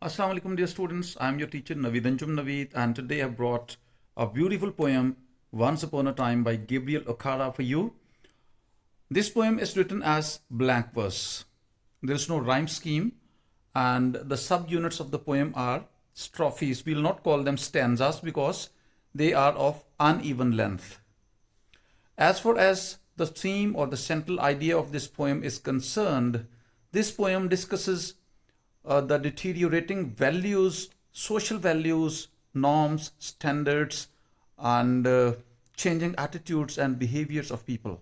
Assalamu alaikum, dear students. I am your teacher Naveed Naveed, and today I brought a beautiful poem, Once Upon a Time by Gabriel Okara for you. This poem is written as blank verse. There is no rhyme scheme, and the subunits of the poem are strophes. We will not call them stanzas because they are of uneven length. As far as the theme or the central idea of this poem is concerned, this poem discusses the deteriorating values, social values, norms, standards, and changing attitudes and behaviors of people.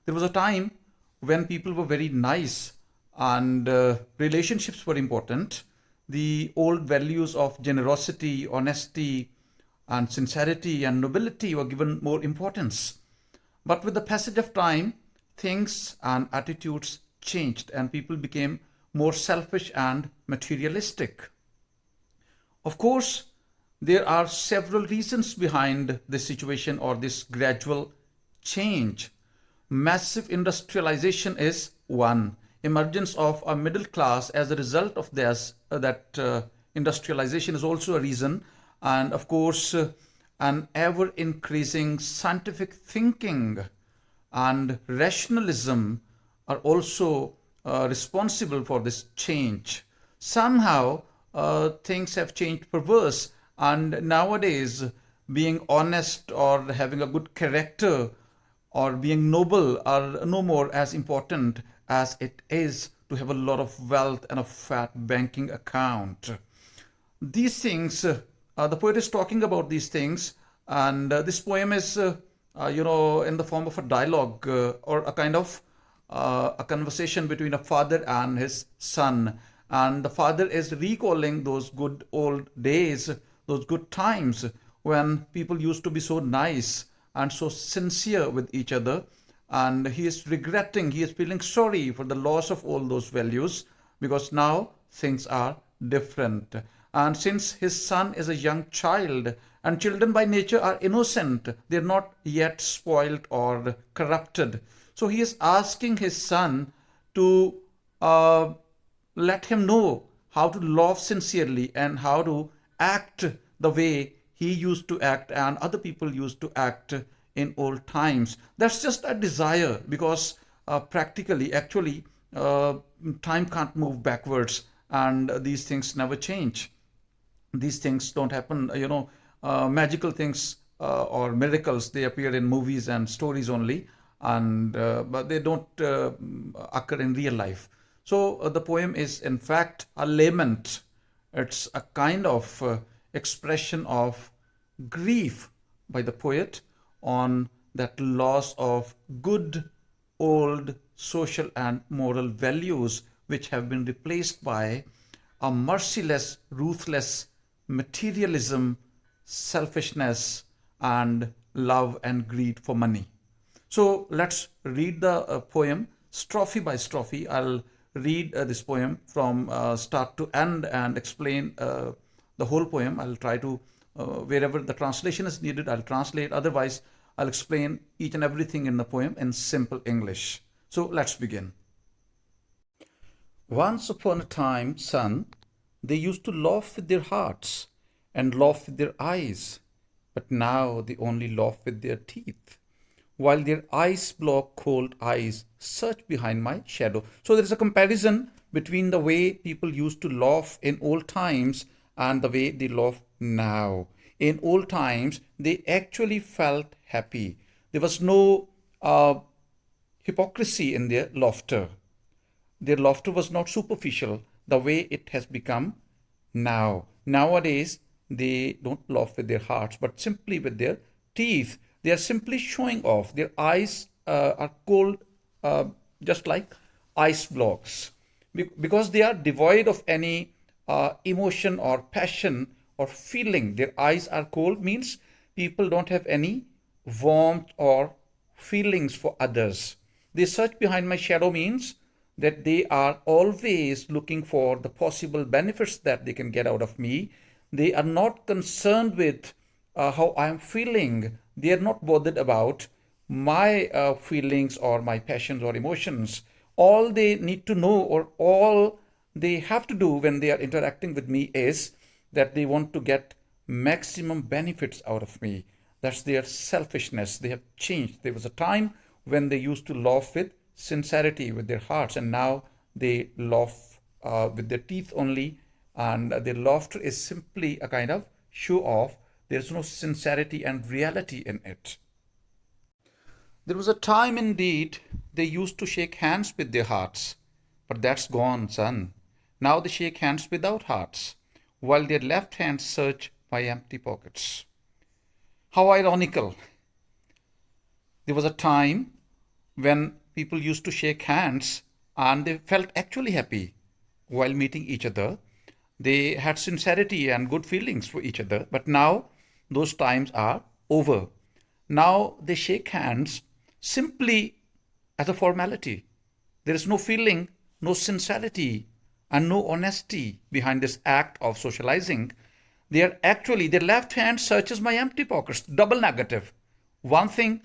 There was a time when people were very nice and relationships were important. The old values of generosity, honesty, and sincerity and nobility were given more importance. But with the passage of time, things and attitudes changed and people became more selfish and materialistic. Of course, there are several reasons behind this situation or this gradual change. Massive industrialization is one. Emergence of a middle class as a result of this, industrialization is also a reason. And of course, an ever increasing scientific thinking and rationalism are also responsible for this change. Somehow, things have changed for worse, and nowadays, being honest or having a good character or being noble are no more as important as it is to have a lot of wealth and a fat banking account. These things, the poet is talking about these things, and this poem is, in the form of a dialogue or a kind of a conversation between a father and his son. And the father is recalling those good old days, those good times when people used to be so nice and so sincere with each other. And he is regretting, he is feeling sorry for the loss of all those values because now things are different. And since his son is a young child, and children by nature are innocent, they're not yet spoiled or corrupted. So he is asking his son to uh, let him know how to love sincerely and how to act the way he used to act and other people used to act in old times. That's just a desire because practically, actually, uh, time can't move backwards and these things never change. These things don't happen, magical things or miracles, they appear in movies and stories only, and but they don't occur in real life. So the poem is in fact a lament. It's a kind of expression of grief by the poet on that loss of good old social and moral values which have been replaced by a merciless, ruthless materialism, selfishness, and love and greed for money. So let's read the poem strophe by strophe. I'll read this poem from start to end and explain the whole poem. I'll try to, wherever the translation is needed, I'll translate. Otherwise, I'll explain each and everything in the poem in simple English. So let's begin. Once upon a time, son, they used to laugh with their hearts and laugh with their eyes, but now they only laugh with their teeth, while their ice block cold eyes search behind my shadow. So there is a comparison between the way people used to laugh in old times and the way they laugh now. In old times, they actually felt happy. There was no hypocrisy in their laughter. Their laughter was not superficial the way it has become now. Nowadays, they don't laugh with their hearts, but simply with their teeth. They are simply showing off. Their eyes are cold, just like ice blocks, because they are devoid of any emotion or passion or feeling. Their eyes are cold means people don't have any warmth or feelings for others. They search behind my shadow means that they are always looking for the possible benefits that they can get out of me. They are not concerned with how I am feeling. They are not bothered about my feelings or my passions or emotions. All they need to know, or all they have to do when they are interacting with me is that they want to get maximum benefits out of me. That's their selfishness. They have changed. There was a time when they used to laugh with sincerity, with their hearts, and now they laugh with their teeth only, and their laughter is simply a kind of show off. There's no sincerity and reality in it. There was a time indeed they used to shake hands with their hearts, but that's gone, son. Now they shake hands without hearts, while their left hands search my empty pockets. How ironical. There was a time when people used to shake hands and they felt actually happy while meeting each other. They had sincerity and good feelings for each other, but now those times are over. Now they shake hands simply as a formality. There is no feeling, no sincerity, and no honesty behind this act of socializing. They are actually, their left hand searches my empty pockets, double negative. One thing,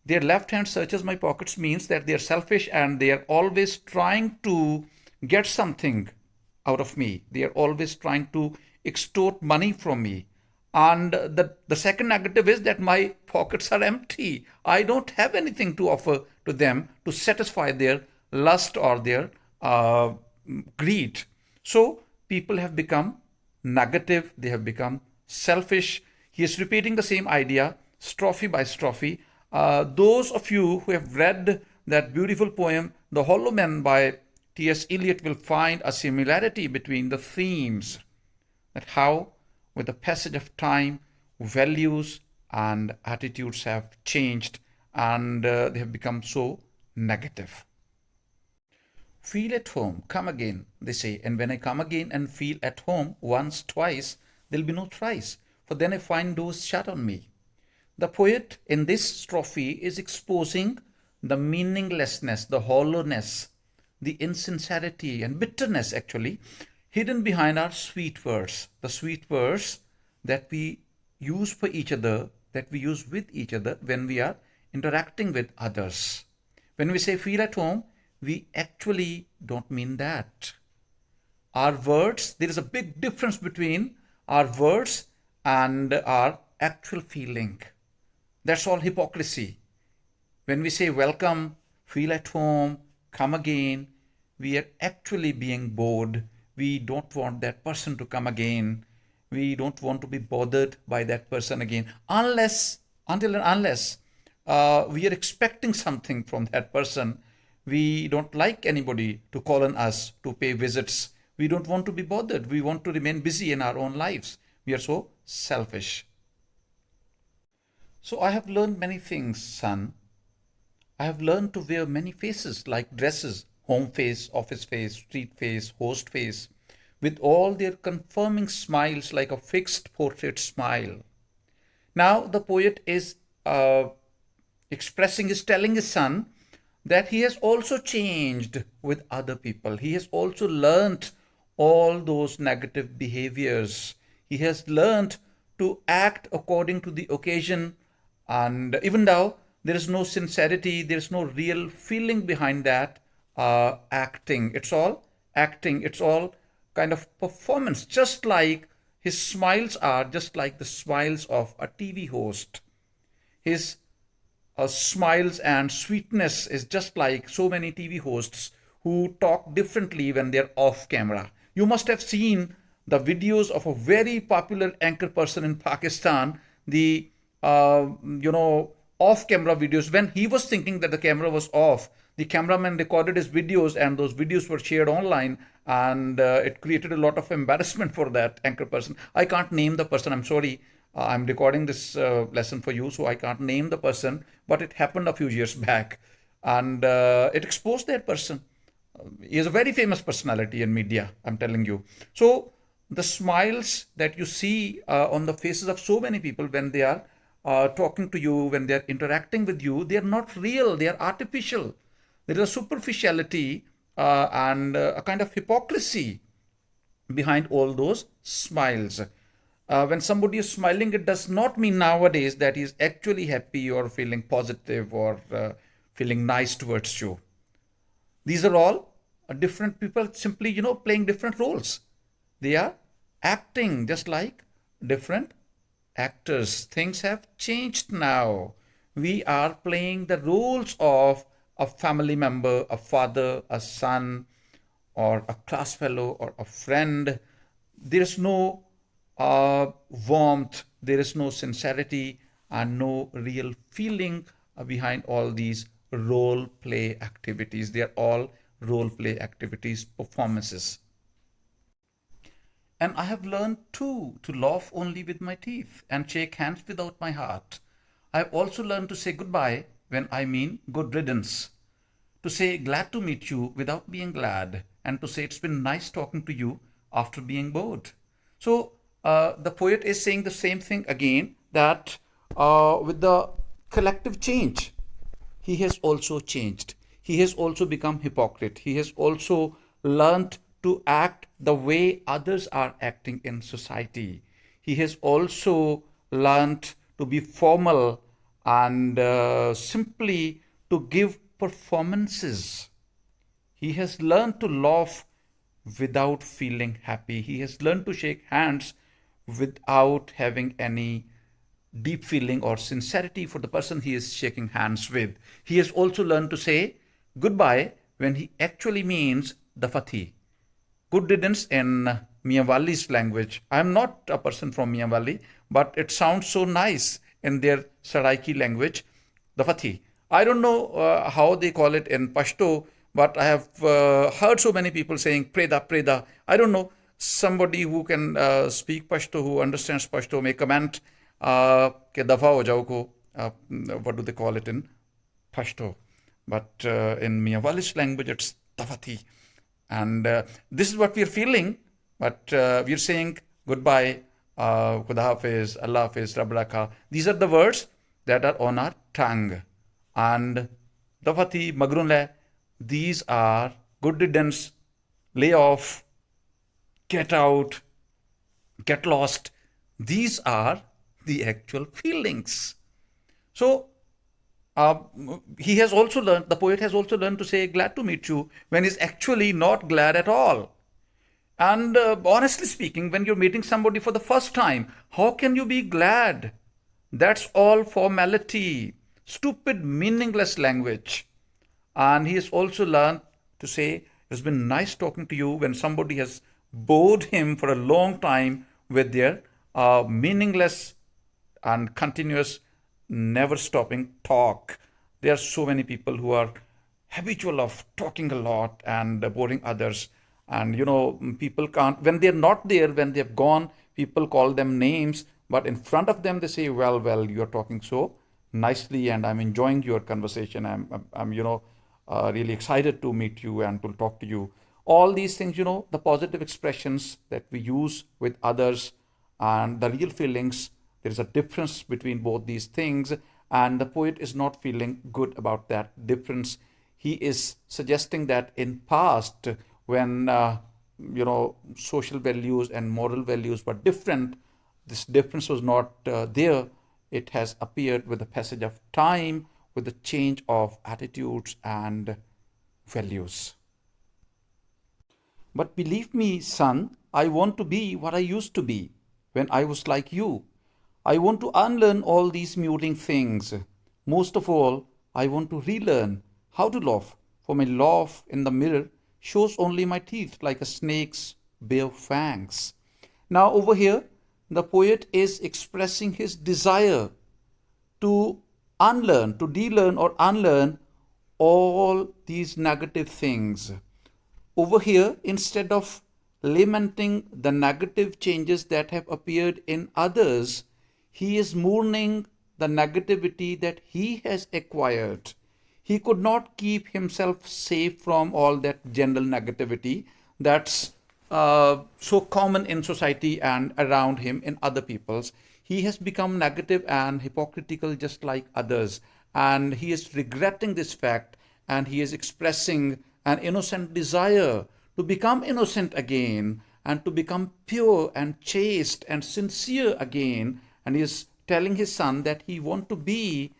their left hand searches my pockets means that they are selfish and they are always trying to get something out of me. They are always trying to extort money from me. And the second negative is that my pockets are empty. I don't have anything to offer to them to satisfy their lust or their greed. So people have become negative, they have become selfish. He is repeating the same idea, strophe by strophe. Those of you who have read that beautiful poem, The Hollow Man by T.S. Eliot, will find a similarity between the themes, that how, with the passage of time, values and attitudes have changed and they have become so negative. Feel at home, come again, they say. And when I come again and feel at home once, twice, there'll be no thrice, for then I find doors shut on me. The poet in this strophe is exposing the meaninglessness, the hollowness, the insincerity and bitterness actually hidden behind our sweet words, the sweet words that we use for each other, that we use with each other when we are interacting with others. When we say feel at home, we actually don't mean that. Our words, there is a big difference between our words and our actual feeling. That's all hypocrisy. When we say welcome, feel at home, come again, we are actually being bored. We don't want that person to come again. We don't want to be bothered by that person again, unless we are expecting something from that person. We don't like anybody to call on us to pay visits. We don't want to be bothered. We want to remain busy in our own lives. We are so selfish. So I have learned many things, son. I have learned to wear many faces like dresses, home face, office face, street face, host face, with all their confirming smiles like a fixed portrait smile. Now the poet is expressing, is telling his son that he has also changed with other people. He has also learnt all those negative behaviors. He has learnt to act according to the occasion, and even though there is no sincerity, there is no real feeling behind that acting. It's all acting. It's all kind of performance, just like his smiles are just like the smiles of a TV host. His smiles and sweetness is just like so many TV hosts who talk differently when they're off camera. You must have seen the videos of a very popular anchor person in Pakistan, the off camera videos. When he was thinking that the camera was off, the cameraman recorded his videos and those videos were shared online, and it created a lot of embarrassment for that anchor person. I can't name the person, I'm sorry. I'm recording this lesson for you, so I can't name the person, but it happened a few years back, and it exposed that person. He is a very famous personality in media, I'm telling you. So the smiles that you see on the faces of so many people when they are talking to you, when they are interacting with you, they are not real, they are artificial. There is a superficiality and a kind of hypocrisy behind all those smiles. When somebody is smiling, it does not mean nowadays that he is actually happy or feeling positive or feeling nice towards you. These are all different people simply, playing different roles. They are acting just like different actors. Things have changed now. We are playing the roles of a family member, a father, a son, or a class fellow, or a friend. There is no warmth, there is no sincerity, and no real feeling behind all these role play activities. They are all role play activities, performances. And I have learned too to laugh only with my teeth and shake hands without my heart. I have also learned to say goodbye when I mean good riddance, to say glad to meet you without being glad, and to say it's been nice talking to you after being bored. So the poet is saying the same thing again, that with the collective change, he has also changed. He has also become hypocrite. He has also learnt to act the way others are acting in society. He has also learnt to be formal and simply to give performances. He has learned to laugh without feeling happy. He has learned to shake hands without having any deep feeling or sincerity for the person he is shaking hands with. He has also learned to say goodbye when he actually means the Fathi. Good riddance in Miyawali's language. I am not a person from Miyawali, but it sounds so nice in their Saraiki language, the Fathi. I don't know how they call it in Pashto, but I have heard so many people saying Preda, Preda. I don't know. Somebody who can speak Pashto, who understands Pashto, may comment ke dafa ho jao ko. What do they call it in Pashto? But in Miyawali's language, it's Tafati. And this is what we are feeling, but we are saying goodbye, Khuda Hafiz, Allah Hafiz, Rab Rakha. These are the words that are on our tongue. And Dafati, Magrunle, these are good riddance, lay off, get out, get lost. These are the actual feelings. So uh, he has also learned, the poet has also learned to say glad to meet you when he's actually not glad at all. And honestly speaking, when you're meeting somebody for the first time, how can you be glad? That's all formality, stupid, meaningless language. And he has also learned to say, it's been nice talking to you when somebody has bored him for a long time with their meaningless and continuous, never stopping talk. There are so many people who are habitual of talking a lot and boring others. And people can't, when they're not there, when they've gone, people call them names, but in front of them, they say, well, you're talking so nicely and I'm enjoying your conversation. I'm really excited to meet you and to talk to you. All these things, the positive expressions that we use with others and the real feelings, there is a difference between both these things, and the poet is not feeling good about that difference. He is suggesting that in past, when social values and moral values were different, this difference was not there. It has appeared with the passage of time, with the change of attitudes and values. But believe me, son, I want to be what I used to be when I was like you. I want to unlearn all these muting things. Most of all, I want to relearn how to laugh, for my laugh in the mirror shows only my teeth like a snake's bare fangs. Now, over here, the poet is expressing his desire to unlearn, to de-learn or unlearn all these negative things. Over here, instead of lamenting the negative changes that have appeared in others, he is mourning the negativity that he has acquired. He could not keep himself safe from all that general negativity that's so common in society and around him in other people's. He has become negative and hypocritical just like others, and he is regretting this fact, and he is expressing an innocent desire to become innocent again and to become pure and chaste and sincere again. And he is telling his son that he want to be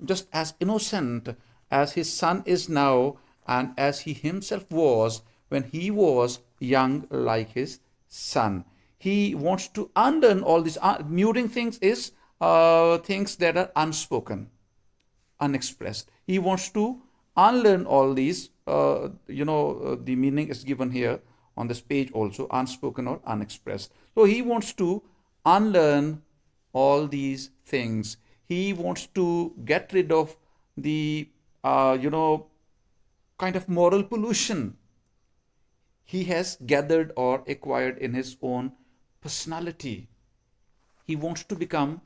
just as innocent as his son is now, and as he himself was when he was young like his son. He wants to unlearn all these. Muting things is things that are unspoken, unexpressed. He wants to unlearn all these. The meaning is given here on this page also, unspoken or unexpressed. So he wants to unlearn all these things. He wants to get rid of the, kind of moral pollution he has gathered or acquired in his own personality. He wants to become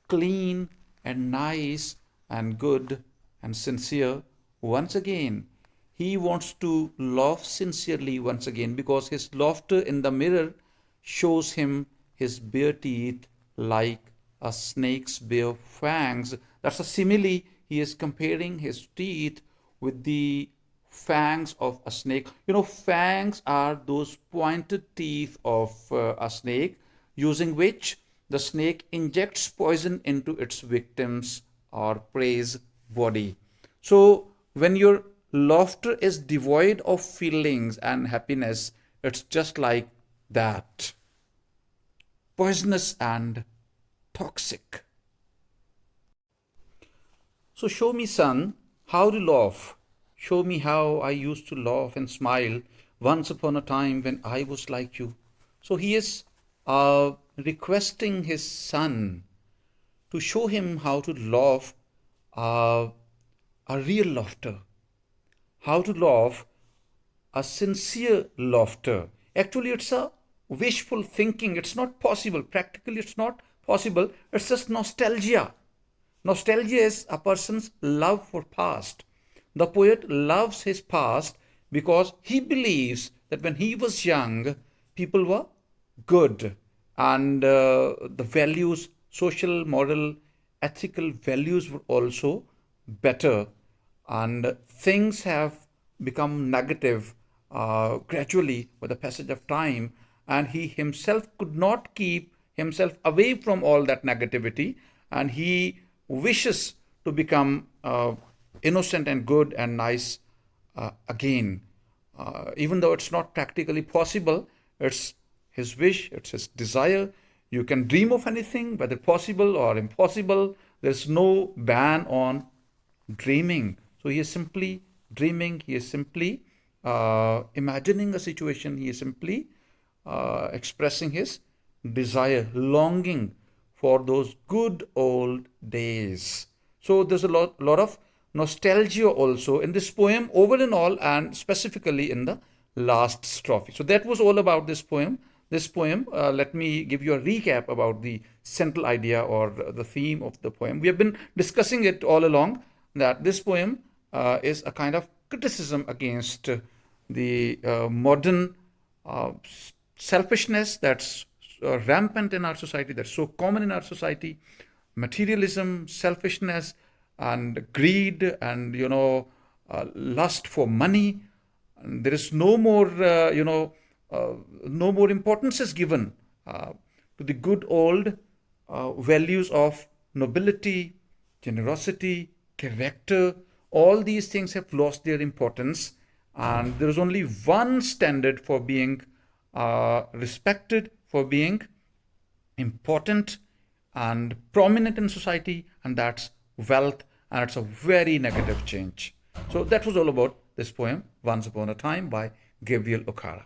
clean and nice and good and sincere once again. He wants to laugh sincerely once again because his laughter in the mirror shows him his bare teeth like a snake's bare fangs. That's a simile. He is comparing his teeth with the fangs of a snake. Fangs are those pointed teeth of a snake, using which the snake injects poison into its victim's or prey's body. So, when your laughter is devoid of feelings and happiness, it's just like that, poisonous and toxic. So, show me, son, how to laugh. Show me how I used to laugh and smile once upon a time when I was like you. So, he is requesting his son to show him how to laugh, uh, a real laughter, how to laugh a sincere laughter. Actually, it's a wishful thinking. It's not possible. Practically, it's not possible. It's just nostalgia. Nostalgia is a person's love for past. The poet loves his past because he believes that when he was young, people were good, and the values, social, moral, ethical values were also better, and things have become negative gradually with the passage of time, and he himself could not keep himself away from all that negativity, and he wishes to become innocent and good and nice again. Even though it's not practically possible, it's his wish, it's his desire. You can dream of anything, whether possible or impossible. There's no ban on dreaming. So he is simply dreaming, he is simply imagining a situation, he is simply expressing his desire, longing for those good old days. So there's a lot of nostalgia also in this poem, over and all, and specifically in the last strophe. So that was all about this poem. Let me give you a recap about the central idea or the theme of the poem. We have been discussing it all along, that this poem is a kind of criticism against the modern selfishness that's rampant in our society, that's so common in our society. Materialism, selfishness, and greed, and lust for money. And there is no more, no more importance is given to the good old values of nobility, generosity, character. All these things have lost their importance, and there is only one standard for being respected, for being important and prominent in society, and that's wealth, and it's a very negative change. So that was all about this poem, Once Upon a Time by Gabriel Okara.